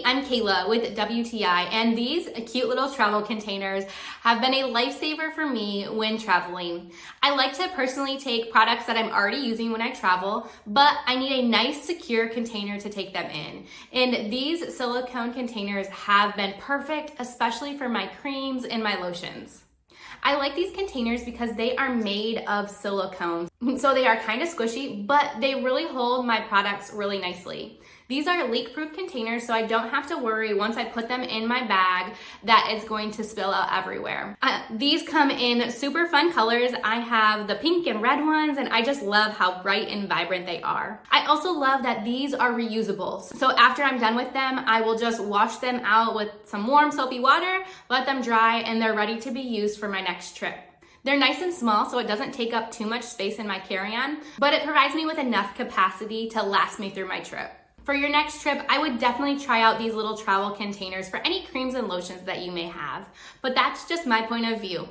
I'm Kayla with WTI, and these cute little travel containers have been a lifesaver for me when traveling. I like to personally take products that I'm already using when I travel, but I need a nice secure container to take them in. And these silicone containers have been perfect, especially for my creams and my lotions. I like these containers because they are made of silicone. So they are kind of squishy, but they really hold my products really nicely. These are leak-proof containers, so I don't have to worry once I put them in my bag that it's going to spill out everywhere. These come in super fun colors. I have the pink and red ones, and I just love how bright and vibrant they are. I also love that these are reusable. So after I'm done with them, I will just wash them out with some warm soapy water, let them dry, and they're ready to be used for my next trip. They're nice and small, so it doesn't take up too much space in my carry-on, but it provides me with enough capacity to last me through my trip. For your next trip, I would definitely try out these little travel containers for any creams and lotions that you may have. But that's just my point of view.